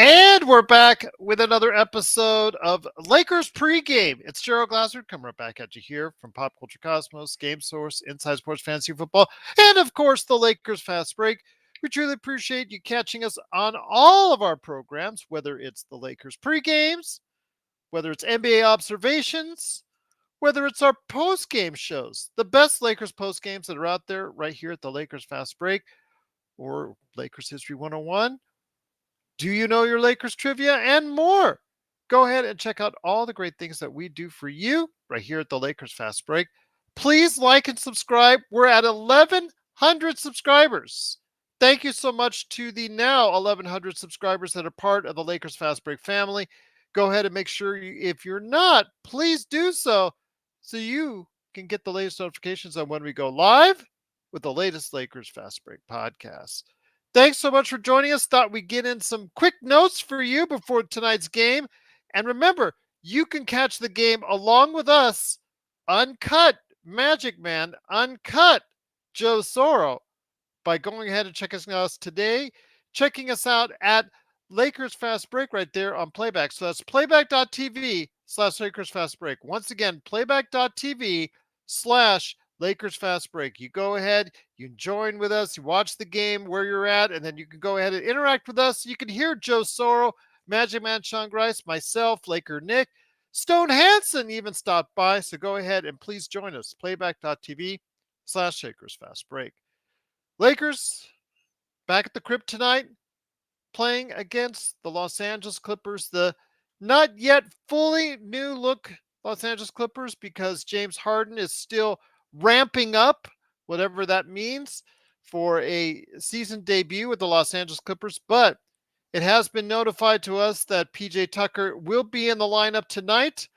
And we're back with another episode of Lakers Pregame. It's Gerald Glassard coming right back at you here from Pop Culture Cosmos, Game Source, Inside Sports Fantasy Football, and of course the Lakers Fast Break. We truly appreciate you catching us on all of our programs, whether it's the Lakers pregames, whether it's NBA observations, whether it's our post-game shows, the best Lakers post-games that are out there right here at the Lakers Fast Break or Lakers History 101. Do you know your Lakers trivia and more? Go ahead and check out all the great things that we do for you right here at the Lakers Fast Break. Please like and subscribe. We're at 1,100 subscribers. Thank you so much to the now 1,100 subscribers that are part of the Lakers Fast Break family. Go ahead and make sure if you're not, please do so you can get the latest notifications on when we go live with the latest Lakers Fast Break podcast. Thanks so much for joining us. Thought we'd get in some quick notes for you before tonight's game. And remember, you can catch the game along with us, uncut, Magic Man, uncut, Joe Soro, by going ahead and checking us today. Checking us out at Lakers Fast Break right there on Playback. So that's playback.tv/Lakers Fast Break. Once again, playback.tv/Lakers Fast Break. You go ahead, you join with us, you watch the game where you're at, and then you can go ahead and interact with us. You can hear Joe Soro, Magic Man Sean Grice, myself, Laker Nick, Stone Hansen even stopped by. So go ahead and please join us. Playback.tv/Lakers Fast Break. Lakers back at the crypt tonight, playing against the Los Angeles Clippers, the not yet fully new look Los Angeles Clippers, because James Harden is still ramping up, whatever that means, for a season debut with the Los Angeles Clippers. But it has been notified to us that PJ Tucker will be in the lineup tonight.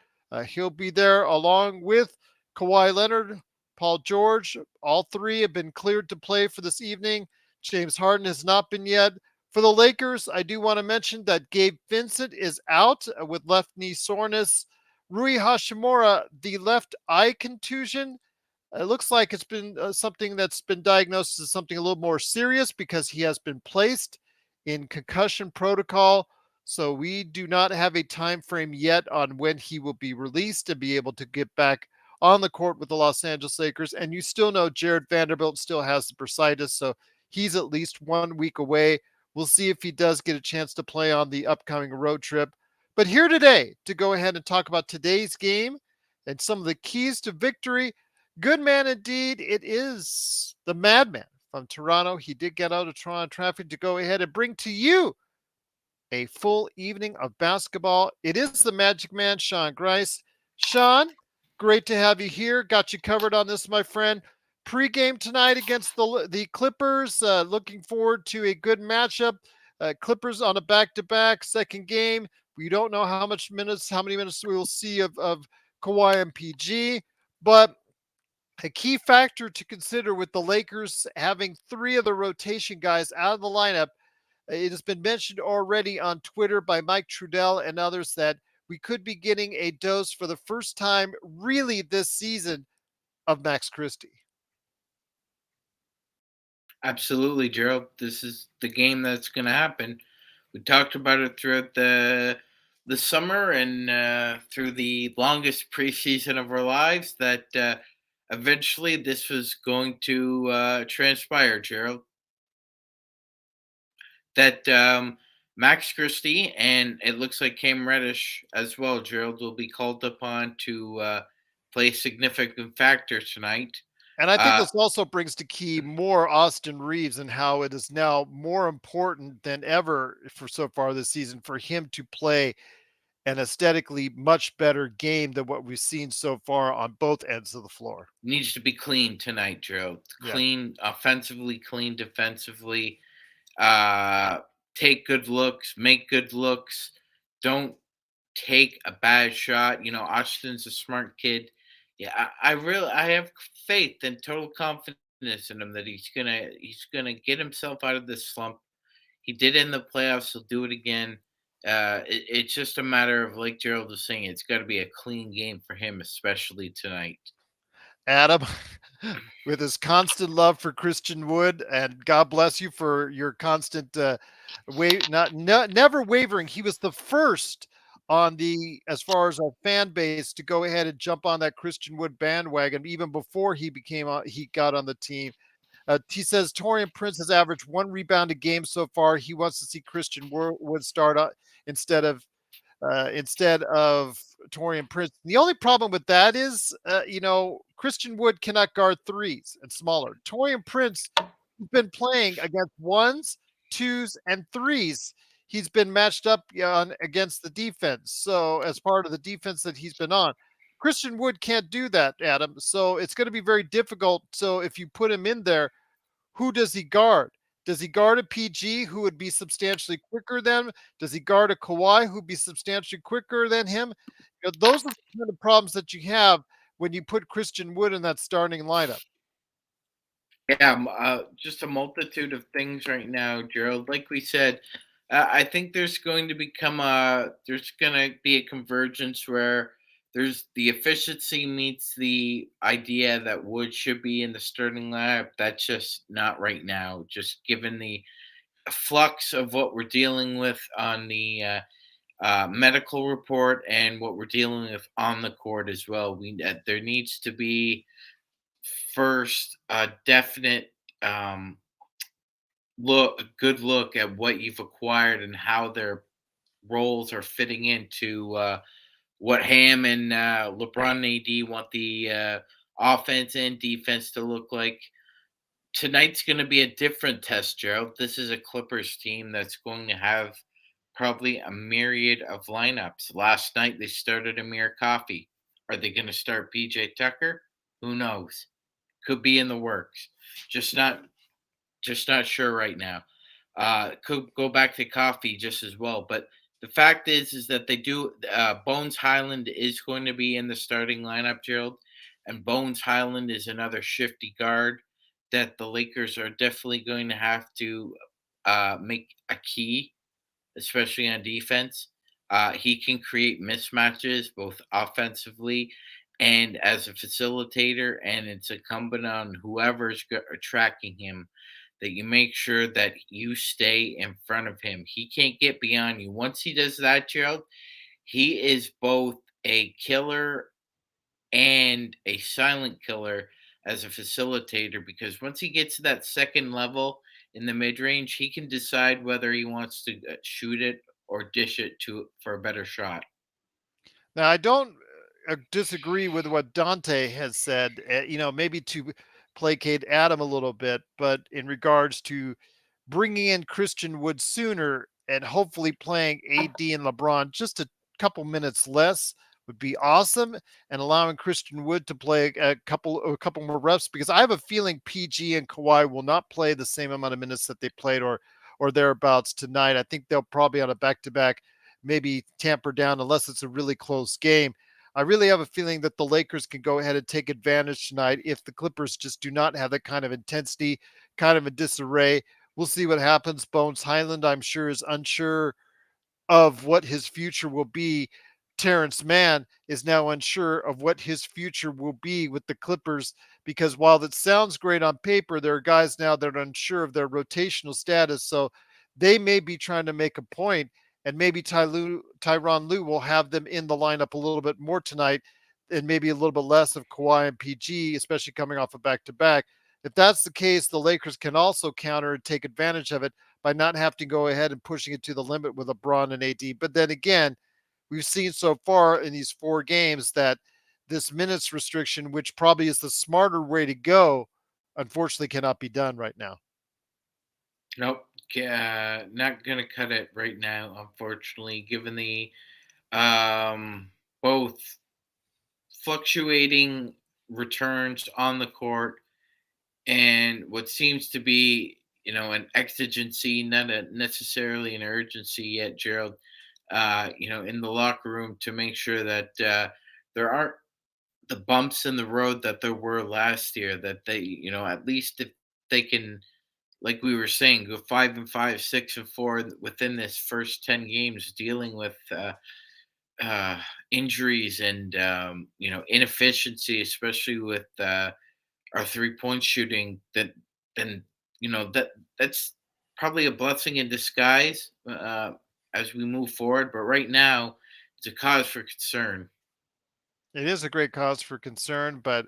He'll be there along with Kawhi Leonard, Paul George. All three have been cleared to play for this evening. James Harden has not been yet. For the Lakers, I do want to mention that Gabe Vincent is out with left knee soreness. Rui Hashimura, the left eye contusion, it looks like it's been something that's been diagnosed as something a little more serious because he has been placed in concussion protocol. So we do not have a time frame yet on when he will be released and be able to get back on the court with the Los Angeles Lakers. And you still know Jared Vanderbilt still has the bursitis, so he's at least 1 week away. We'll see if he does get a chance to play on the upcoming road trip. But here today to go ahead and talk about today's game and some of the keys to victory. Good man indeed. It is the madman from Toronto. He did get out of Toronto traffic to go ahead and bring to you a full evening of basketball. It is the Magic Man, Sean Grice. Sean, great to have you here. Got you covered on this, my friend. Pre-game tonight against the Clippers. Looking forward to a good matchup. Clippers on a back-to-back second game. We don't know how many minutes we will see of Kawhi and PG, but a key factor to consider with the Lakers having three of the rotation guys out of the lineup. It has been mentioned already on Twitter by Mike Trudell and others that we could be getting a dose for the first time really this season of Max Christie. Absolutely, Gerald. This is the game that's going to happen. We talked about it throughout the summer and through the longest preseason of our lives that eventually this was going to transpire, Gerald. That Max Christie and it looks like Cam Reddish as well, Gerald, will be called upon to play a significant factor tonight. And I think Uh, this also brings to key more Austin Reeves and how it is now more important than ever for so far this season for him to play an aesthetically much better game than what we've seen so far on both ends of the floor. Needs to be clean tonight, Gerald. Yeah. Clean offensively, clean defensively. Uh, Take good looks, make good looks. Don't take a bad shot. You know, Austin's a smart kid. Yeah, I have faith and total confidence in him that he's gonna get himself out of this slump. He did in the playoffs. He'll do it again. It's just a matter of, like Gerald was saying, it's got to be a clean game for him, especially tonight. Adam, with his constant love for Christian Wood, and God bless you for your constant never wavering. He was the first on the as far as our fan base to go ahead and jump on that Christian Wood bandwagon even before he got on the team. He says Torian Prince has averaged 1 rebound a game so far. He wants to see Christian Wood start instead of instead of Torian Prince. The only problem with that is, Christian Wood cannot guard threes and smaller. Torian Prince has been playing against ones, twos, and threes. He's been matched up on against the defense. So as part of the defense that he's been on, Christian Wood can't do that, Adam. So it's going to be very difficult. So if you put him in there, who does he guard? Does he guard a PG who would be substantially quicker than? Does he guard a Kawhi who'd be substantially quicker than him? Those are the kind of problems that you have when you put Christian Wood in that starting lineup. Yeah, just a multitude of things right now, Gerald. Like we said, I think there's going to be a convergence where there's the efficiency meets the idea that Wood should be in the starting lineup. That's just not right now. Just given the flux of what we're dealing with on the medical report and what we're dealing with on the court as well. There needs to be first a definite um, a good look at what you've acquired and how their roles are fitting into what Ham and LeBron and AD want the offense and defense to look like. Tonight's going to be a different test, Gerald. This is a Clippers team that's going to have probably a myriad of lineups. Last night they started Amir Coffey. Are they going to start PJ Tucker? Who knows? Could be in the works. Just not just not sure right now. Could go back to Coffee just as well. But the fact is that they do. Bones Highland is going to be in the starting lineup, Gerald, and Bones Highland is another shifty guard that the Lakers are definitely going to have to make a key, especially on defense. He can create mismatches both offensively and as a facilitator, and it's incumbent on whoever's tracking him that you make sure that you stay in front of him. He can't get beyond you. Once he does that, Gerald, he is both a killer and a silent killer as a facilitator because once he gets to that second level in the mid range, he can decide whether he wants to shoot it or dish it to for a better shot. Now, I don't disagree with what Dante has said, maybe to placate Adam a little bit, but in regards to bringing in Christian Wood sooner and hopefully playing AD and LeBron just a couple minutes less would be awesome, and allowing Christian Wood to play a couple more reps because I have a feeling PG and Kawhi will not play the same amount of minutes that they played or thereabouts tonight. I think they'll probably on a back to back maybe tamper down unless it's a really close game. I really have a feeling that the Lakers can go ahead and take advantage tonight if the Clippers just do not have that kind of intensity, kind of a disarray. We'll see what happens. Bones Highland, I'm sure, is unsure of what his future will be. Terrence Mann is now unsure of what his future will be with the Clippers because while that sounds great on paper, there are guys now that are unsure of their rotational status. So they may be trying to make a point, and maybe Tyron Lue will have them in the lineup a little bit more tonight and maybe a little bit less of Kawhi and PG, especially coming off a back to back. If that's the case, the Lakers can also counter and take advantage of it by not having to go ahead and pushing it to the limit with LeBron and AD. But then again, we've seen so far in these 4 games that this minutes restriction, which probably is the smarter way to go, unfortunately cannot be done right now. Nope, not gonna cut it right now, unfortunately. Given the um, both fluctuating returns on the court and what seems to be an exigency, not necessarily an urgency yet, Gerald. In the locker room to make sure that there aren't the bumps in the road that there were last year. That they, at least if they can, like we were saying, go 5-5, 6-4 within this first 10 games, dealing with uh, injuries and inefficiency, especially with our 3 point shooting, then that's probably a blessing in disguise as we move forward. But right now, it's a cause for concern. It is a great cause for concern, but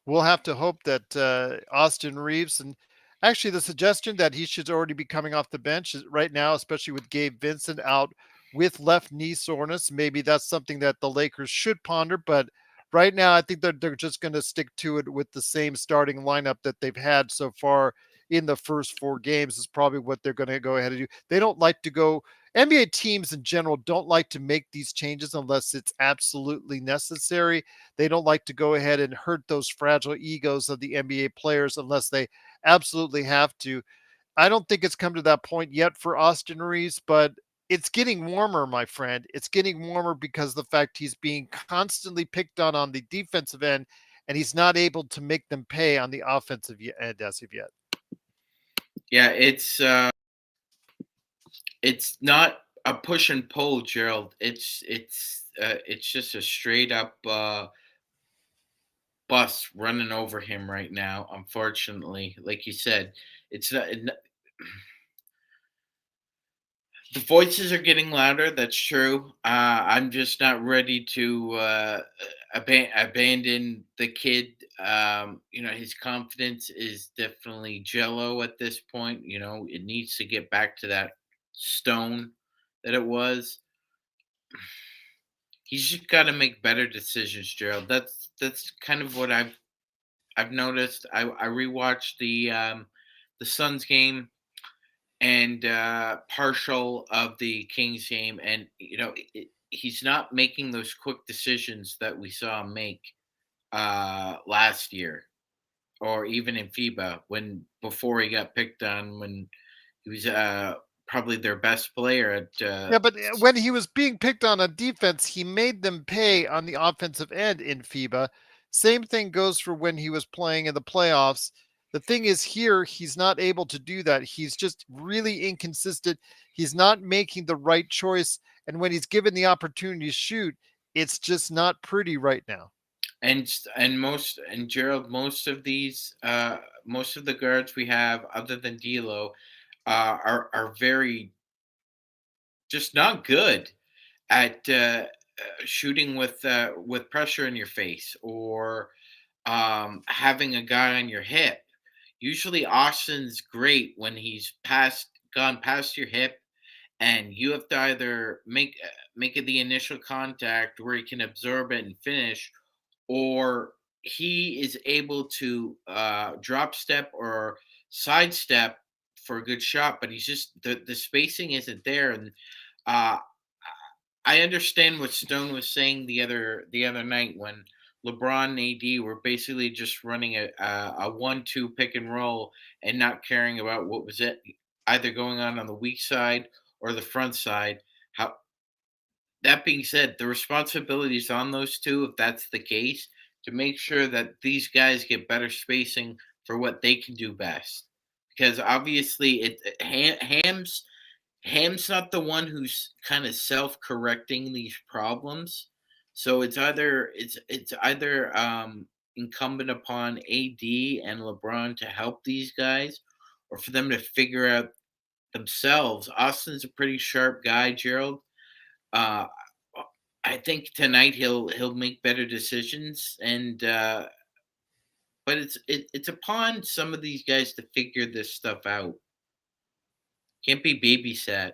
we'll have to hope that Austin Reeves and actually the suggestion that he should already be coming off the bench right now, especially with Gabe Vincent out with left knee soreness. Maybe that's something that the Lakers should ponder. But right now, I think that they're just going to stick to it with the same starting lineup that they've had so far in the first 4 games. Is probably what they're going to go ahead and do. They don't like to go NBA teams in general don't like to make these changes unless it's absolutely necessary. They don't like to go ahead and hurt those fragile egos of the NBA players unless they absolutely have to. I don't think it's come to that point yet for Austin Reeves, but it's getting warmer, my friend. It's getting warmer because of the fact he's being constantly picked on the defensive end, and he's not able to make them pay on the offensive end as of yet. Yeah, it's not a push and pull, Gerald. It's just a straight up bus running over him right now. Unfortunately, like you said, it's not. The voices are getting louder. That's true. I'm just not ready to abandon the kid. His confidence is definitely jello at this point. It needs to get back to that stone that it was. He's just got to make better decisions, Gerald. That's kind of what I've noticed. I rewatched the Suns game and partial of the Kings game, and he's not making those quick decisions that we saw him make last year, or even in FIBA when before he got picked on when he was probably their best player at. Yeah, but when he was being picked on defense, he made them pay on the offensive end in FIBA. Same thing goes for when he was playing in the playoffs. The thing is, here, he's not able to do that. He's just really inconsistent. He's not making the right choice. And when he's given the opportunity to shoot, it's just not pretty right now. And Gerald, most of the guards we have other than D'Lo are very just not good at shooting with pressure in your face or having a guy on your hip. Usually, Austin's great when he's gone past your hip, and you have to either make it the initial contact where he can absorb it and finish, or he is able to drop step or sidestep for a good shot, but he's just the spacing isn't there, and uh, I understand what Stone was saying the other night when LeBron and AD were basically just running a 1-2 pick and roll and not caring about what was it either going on the weak side or the front side. How that being said, the responsibility is on those two if that's the case to make sure that these guys get better spacing for what they can do best. Because obviously, Ham's not the one who's kind of self-correcting these problems. So it's either incumbent upon AD and LeBron to help these guys, or for them to figure out themselves. Austin's a pretty sharp guy, Gerald. Uh, I think tonight he'll make better decisions, and but it's upon some of these guys to figure this stuff out. Can't be babysat.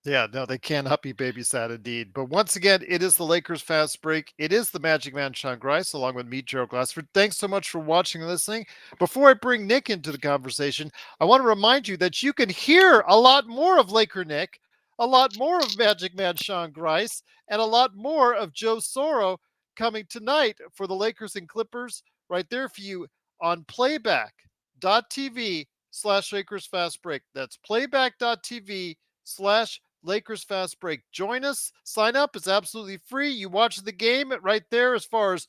Yeah, no, they cannot be babysat indeed. But once again, it is the Lakers fast break. It is the Magic Man Sean Grice along with me, Joe Glassford. Thanks so much for watching and listening. Before I bring Nick into the conversation, I want to remind you that you can hear a lot more of Laker Nick, a lot more of Magic Man Sean Grice, and a lot more of Joe Soro coming tonight for the Lakers and Clippers right there for you on playback.tv/. Lakers Fast Break. That's playback.tv/. Lakers Fast Break. Join us. Sign up. It's absolutely free. You watch the game right there as far as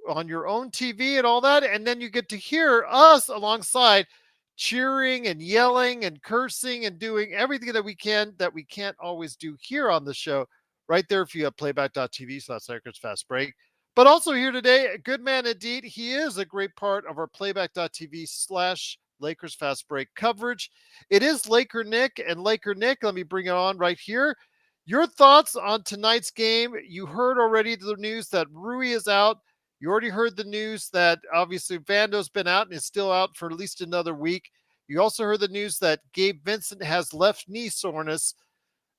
on your own TV and all that. And then you get to hear us alongside cheering and yelling and cursing and doing everything that we can that we can't always do here on the show right there if you have playback.tv/Lakers Fast Break. But also here today, a good man indeed. He is a great part of our playback.tv/Lakers Fast Break coverage. It is Laker Nick, and Laker Nick, let me bring it on right here. Your thoughts on tonight's game? You heard already the news that Rui is out. You already heard the news that obviously Vando's been out and is still out for at least another week. You also heard the news that Gabe Vincent has left knee soreness.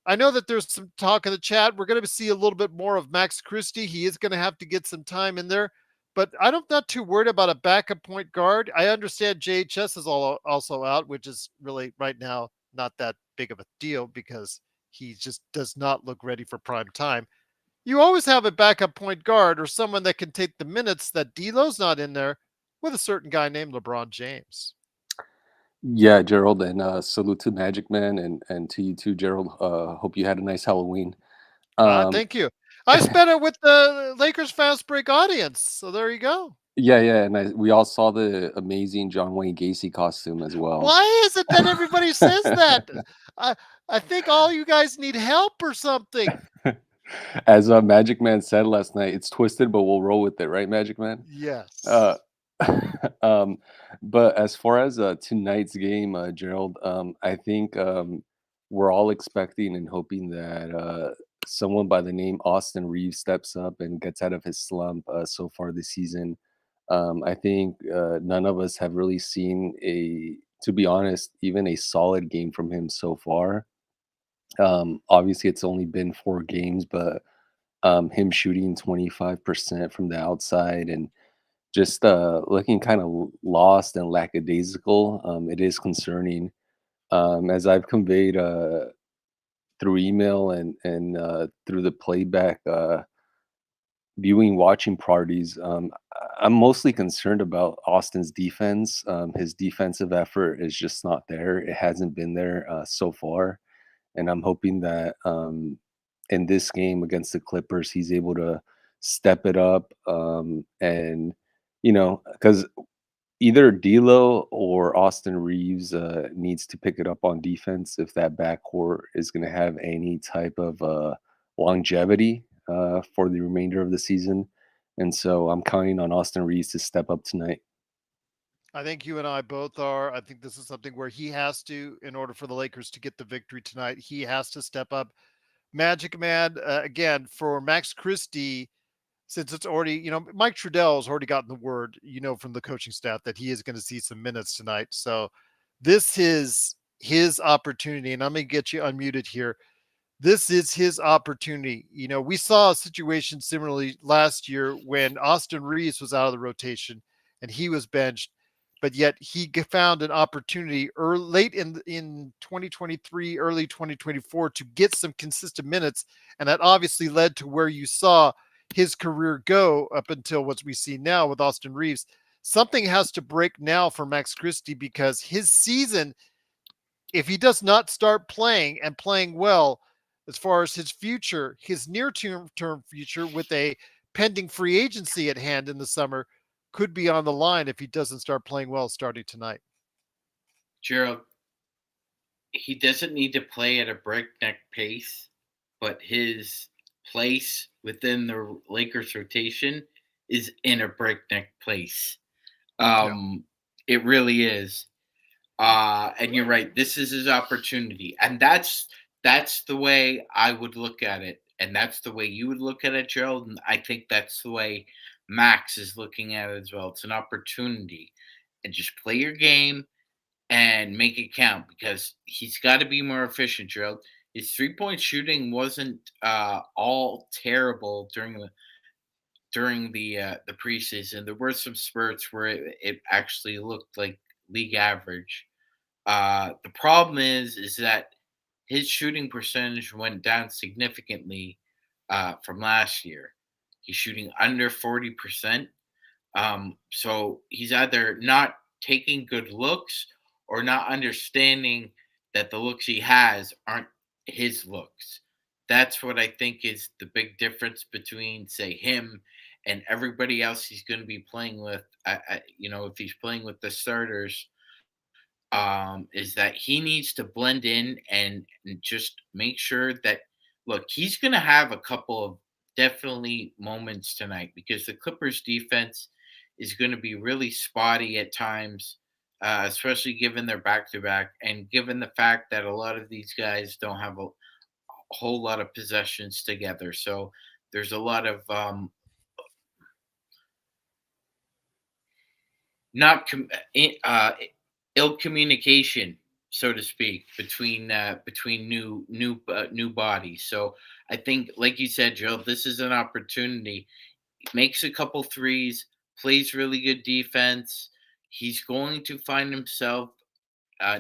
I know that there's some talk in the chat. We're going to see a little bit more of Max Christie. He is going to have to get some time in there, but I'm not too worried about a backup point guard. I understand JHS is also out, which is really right now not that big of a deal because he just does not look ready for prime time. You always have a backup point guard or someone that can take the minutes that D'Lo's not in there with a certain guy named LeBron James. Yeah, Gerald, and salute to Magic Man and to you too, Gerald. Hope you had a nice Halloween. Um, Thank you. I spent it with the Lakers Fast Break audience, so there you go. yeah, yeah, and we all saw the amazing John Wayne Gacy costume as well. Why is it that everybody says that? I I think all you guys need help or something. As Magic Man said last night, it's twisted, but we'll roll with it, right, Magic Man? Uh, Yes. um, but as far as tonight's game, Gerald, I think we're all expecting and hoping that someone by the name Austin Reeves steps up and gets out of his slump so far this season. I think none of us have really seen to be honest, even a solid game from him so far. Obviously, it's only been 4 games, but him shooting 25% from the outside and just looking kind of lost and lackadaisical, it is concerning. As I've conveyed through email and through the playback viewing watching parties, I'm mostly concerned about Austin's defense. His defensive effort is just not there. It hasn't been there so far, and I'm hoping that in this game against the Clippers, he's able to step it up. And because either D'Lo or Austin Reeves needs to pick it up on defense if that backcourt is going to have any type of longevity for the remainder of the season. And so I'm counting on Austin Reeves to step up tonight. I think you and I both are. I think this is something where he has to, in order for the Lakers to get the victory tonight, he has to step up. Magic Man, again, for Max Christie, since it's already, Mike Trudell has already gotten the word, from the coaching staff that he is going to see some minutes tonight. So this is his opportunity. And I'm going to get you unmuted here. This is his opportunity. We saw a situation similarly last year when Austin Reeves was out of the rotation and he was benched, but yet he found an opportunity late in 2023, early 2024 to get some consistent minutes, and that obviously led to where you saw his career go up until what we see now with Austin Reeves. Something has to break now for Max Christie because his season, if he does not start playing and playing well, as far as his future, his near term future with a pending free agency at hand in the summer could be on the line if he doesn't start playing well starting tonight. Gerald, he doesn't need to play at a breakneck pace, but his place within the Lakers rotation is in a breakneck place. Yeah. Um, it really is. And you're right. This is his opportunity, and that's the way I would look at it, and that's the way you would look at it, Gerald. And I think that's the way Max is looking at it as well. It's an opportunity, and just play your game and make it count because he's got to be more efficient, Gerald. His 3-point shooting wasn't all terrible during the preseason. There were some spurts where it actually looked like league average. The problem is that his shooting percentage went down significantly from last year. He's shooting under 40%. So he's either not taking good looks or not understanding that the looks he has aren't his looks. That's what I think is the big difference between, say, him and everybody else he's going to be playing with. If he's playing with the starters, is that he needs to blend in and just make sure that look, he's going to have a couple of definitely moments tonight because the Clippers defense is going to be really spotty at times, especially given their back to back and given the fact that a lot of these guys don't have a whole lot of possessions together. So there's a lot of not ill communication, so to speak, between new bodies. So I think, like you said, Joe, this is an opportunity. Makes a couple threes, plays really good defense. He's going to find himself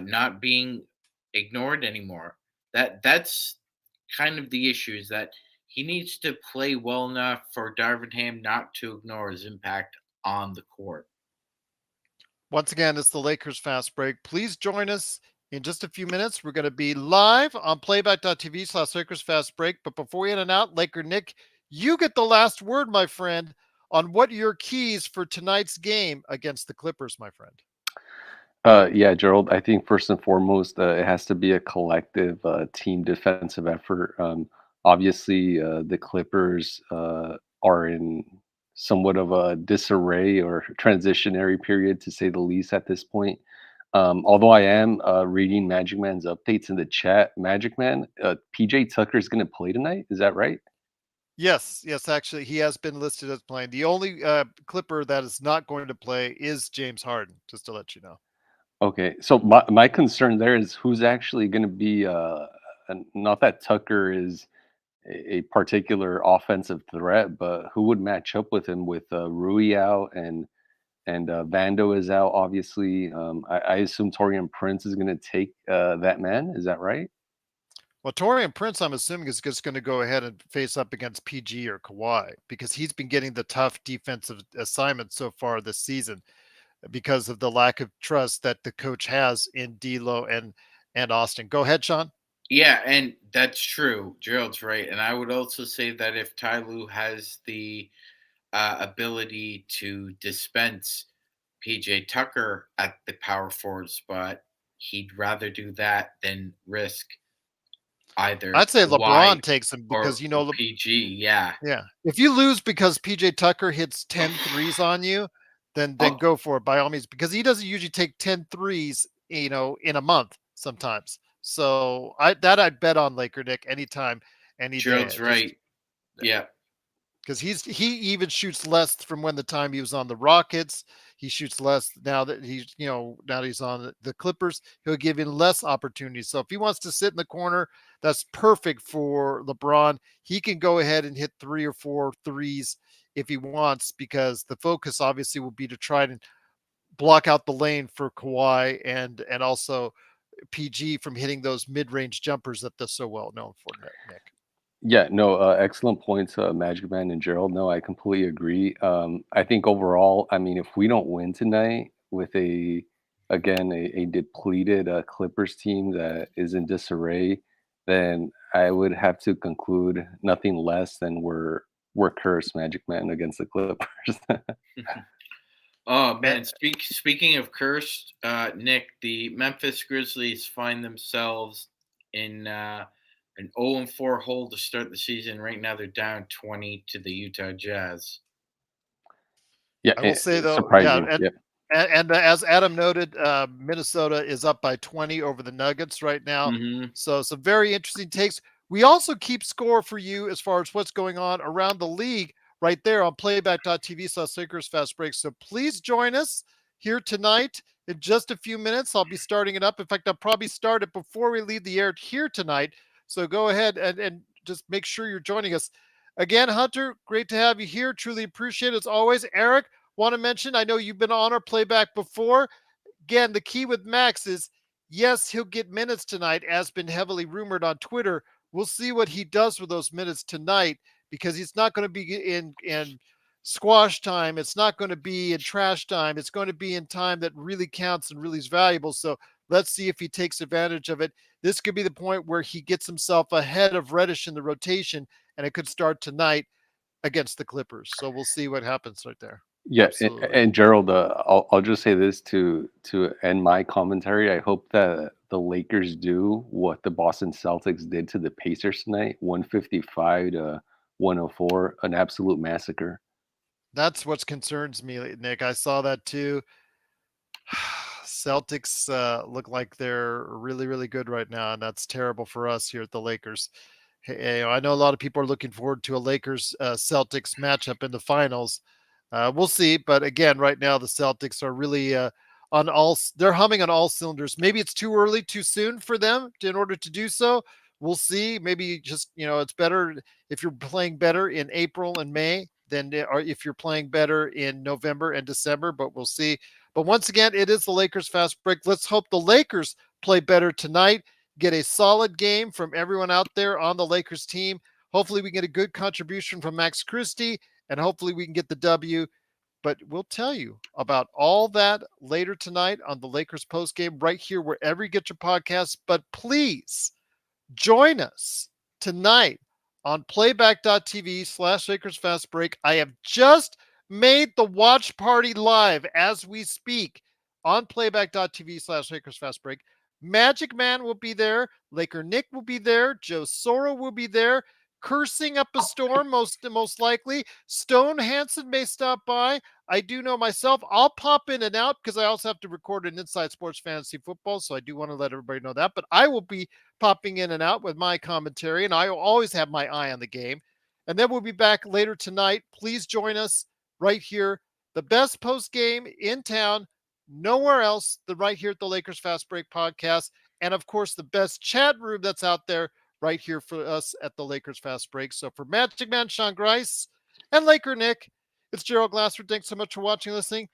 not being ignored anymore. That's kind of the issue, is that he needs to play well enough for Darvin Ham not to ignore his impact on the court. Once again, it's the Lakers Fast Break. Please join us in just a few minutes. We're going to be live on playback.tv/Lakers Fast Break. But before we in and out, Laker Nick, you get the last word, my friend, on what your keys for tonight's game against the Clippers, my friend. Yeah, Gerald, I think first and foremost, it has to be a collective team defensive effort. Obviously, the Clippers are in somewhat of a disarray or transitionary period, to say the least, at this point. Although I am reading Magic Man's updates in the chat, Magic Man, PJ Tucker is going to play tonight. Is that right? Yes, actually, he has been listed as playing. The only Clipper that is not going to play is James Harden, just to let you know. Okay, so my concern there is who's actually going to be, and not that Tucker is a particular offensive threat, but who would match up with him with Rui out and Vando is out. Obviously, I assume Torian Prince is going to take that man. Is that right? Well, Torian Prince, I'm assuming, is just going to go ahead and face up against PG or Kawhi because he's been getting the tough defensive assignments so far this season because of the lack of trust that the coach has in D'Lo and Austin. Go ahead, Sean. Yeah, and that's true. Gerald's right. And I would also say that if Ty Lue has the ability to dispense PJ Tucker at the power forward spot, he'd rather do that than risk either I'd say Kawhi LeBron takes him or, because, or PG. Yeah. yeah, if you lose because PJ Tucker hits 10 threes on you, then Oh, go for it by all means because he doesn't usually take 10 threes, in a month sometimes. So I'd bet on Laker Nick anytime, any day. Gerald's Just right. Yeah. because he even shoots less from when the time he was on the Rockets. He shoots less now that now that he's on the Clippers. He'll give him less opportunities. So if he wants to sit in the corner, that's perfect for LeBron. He can go ahead and hit 3 or 4 threes if he wants, because the focus obviously will be to try and block out the lane for Kawhi and also PG from hitting those mid-range jumpers that they're so well known for, Nick. Yeah, no, excellent points, Magic Man and Gerald. No, I completely agree. I think overall, I mean, if we don't win tonight with a depleted Clippers team that is in disarray, then I would have to conclude nothing less than we're cursed, Magic Man, against the Clippers. Oh Eh, man, speaking of cursed, Nick, the Memphis Grizzlies find themselves in an 0-4 hole to start the season. Right now, they're down 20 to the Utah Jazz. Yeah, I will say though, yeah, surprising. Yeah. and as Adam noted, Minnesota is up by 20 over the Nuggets right now. Hmm. So some very interesting takes. We also keep score for you as far as what's going on around the league right there on playback.tv/Lakers Fast Break. So please join us here tonight in just a few minutes. I'll be starting it up. In fact, I'll probably start it before we leave the air here tonight. So go ahead and just make sure you're joining us. Again, Hunter, great to have you here. Truly appreciate it as always. Eric, want to mention, I know you've been on our playback before. Again, the key with Max is yes, he'll get minutes tonight, as been heavily rumored on Twitter. We'll see what he does with those minutes tonight because he's not going to be in squash time. It's not going to be in trash time. It's going to be in time that really counts and really is valuable. So let's see if he takes advantage of it. This could be the point where he gets himself ahead of Reddish in the rotation, and it could start tonight against the Clippers. So we'll see what happens right there. Yeah, Absolutely. and Gerald, I'll just say this to end my commentary. I hope that the Lakers do what the Boston Celtics did to the Pacers tonight, 155 to 104, an absolute massacre. That's what concerns me, Nick. I saw that too. Celtics look like they're really, really good right now, and that's terrible for us here at the Lakers. Hey, I know a lot of people are looking forward to a Lakers Celtics matchup in the finals. We'll see, but again, right now the Celtics are really on all. They're humming on all cylinders. Maybe it's too early, too soon for them in order to do so. We'll see. Maybe just it's better if you're playing better in April and May than or if you're playing better in November and December. But we'll see. But once again, it is the Lakers fast break. Let's hope the Lakers play better tonight. Get a solid game from everyone out there on the Lakers team. Hopefully, we get a good contribution from Max Christie, and hopefully, we can get the W. But we'll tell you about all that later tonight on the Lakers post game right here, wherever you get your podcasts. But please join us tonight on playback.tv/Lakers Fast Break. I have just made the watch party live as we speak on playback.tv/Lakers Fast Break. Magic Man will be there. Laker Nick will be there. Joe Soro will be there. Cursing up a storm, most likely. Stone Hansen may stop by. I do know myself. I'll pop in and out because I also have to record an Inside Sports Fantasy Football, so I do want to let everybody know that. But I will be popping in and out with my commentary, and I will always have my eye on the game. And then we'll be back later tonight. Please join us right here. The best post game in town, nowhere else than right here at the Lakers Fast Break podcast. And of course, the best chat room that's out there right here for us at the Lakers Fast Break. So for Magic Man Sean Grice and Laker Nick, it's Gerald Glassford. Thanks so much for watching and listening.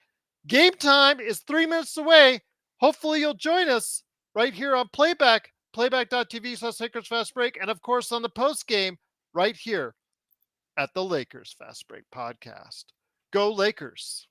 Game time is 3 minutes away. Hopefully you'll join us right here on Playback, playback.tv/Lakers Fast Break, and of course on the post game right here at the Lakers Fast Break podcast. Go Lakers.